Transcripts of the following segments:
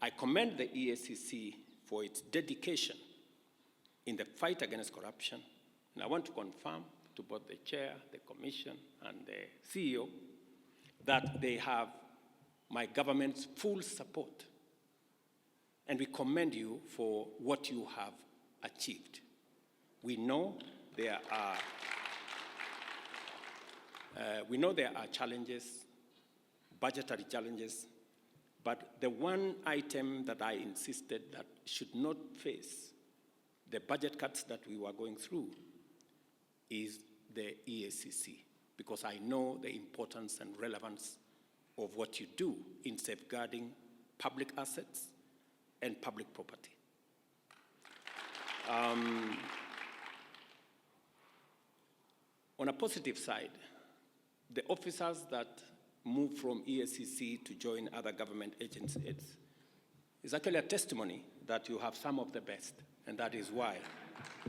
I commend the Eacc for its dedication in the fight against corruption, and I want to confirm to both the Chair, the Commission, and the CEO that they have my government's full support. And we commend you for what you have achieved. We know there are challenges, budgetary challenges, but the one item that I insisted that should not face the budget cuts that we were going through is the Eacc, because I know the importance and relevance of what you do in safeguarding public assets and public property. On a positive side, the officers that move from Eacc to join other government agencies is actually a testimony that you have some of the best, and that is why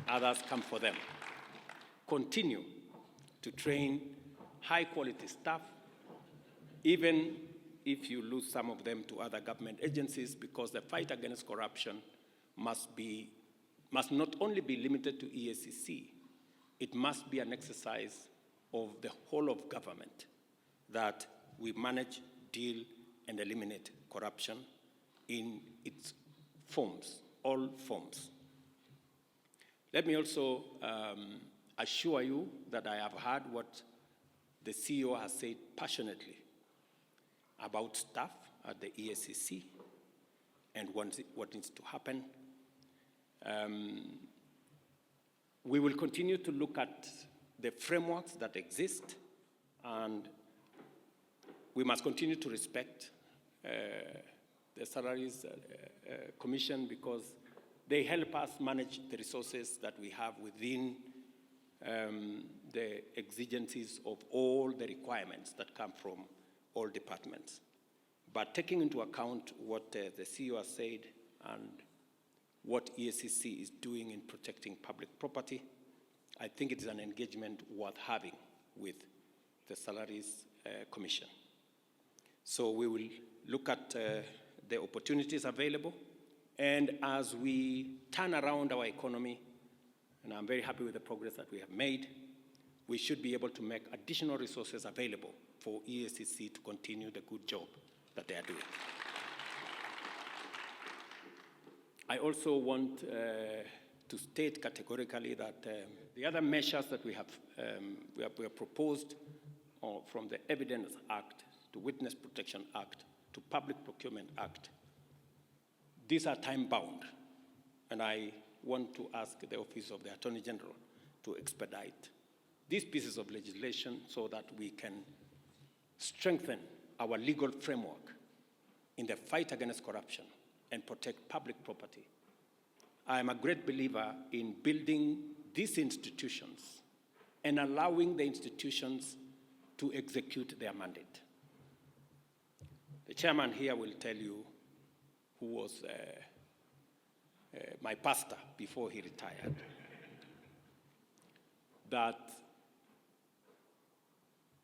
others come for them. Continue to train high-quality staff, even if you lose some of them to other government agencies, because the fight against corruption must not only be limited to Eacc, it must be an exercise of the whole of government, that we manage, deal, and eliminate corruption in its forms, all forms. Let me also assure you that I have heard what the CEO has said passionately about staff at the Eacc and what needs to happen. We will continue to look at the frameworks that exist, and we must continue to respect the Salaries Commission, because they help us manage the resources that we have within the exigencies of all the requirements that come from all departments. But taking into account what the CEO has said and what Eacc is doing in protecting public property, I think it is an engagement worth having with the Salaries Commission. So we will look at the opportunities available, and as we turn around our economy, and I'm very happy with the progress that we have made, we should be able to make additional resources available for Eacc to continue the good job that they are doing. I also want to state categorically that the other measures that we have proposed, from the Evidence Act to Witness Protection Act to Public Procurement Act, these are time-bound, and I want to ask the Office of the Attorney General to expedite these pieces of legislation so that we can strengthen our legal framework in the fight against corruption and protect public property. I am a great believer in building these institutions and allowing the institutions to execute their mandate. The chairman here will tell you, who was my pastor before he retired, that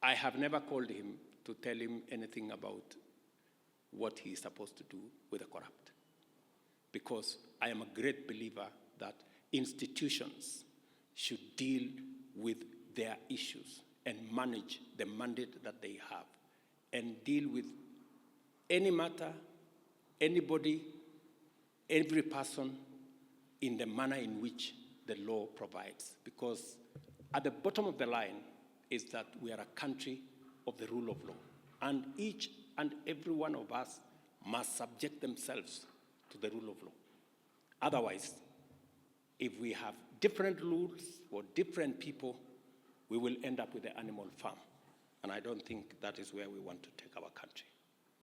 I have never called him to tell him anything about what he is supposed to do with the corrupt, because I am a great believer that institutions should deal with their issues and manage the mandate that they have and deal with any matter, anybody, every person in the manner in which the law provides. Because at the bottom of the line is that we are a country of the rule of law, and each and every one of us must subject themselves to the rule of law. Otherwise, if we have different rules for different people, we will end up with the animal farm. And I don't think that is where we want to take our country.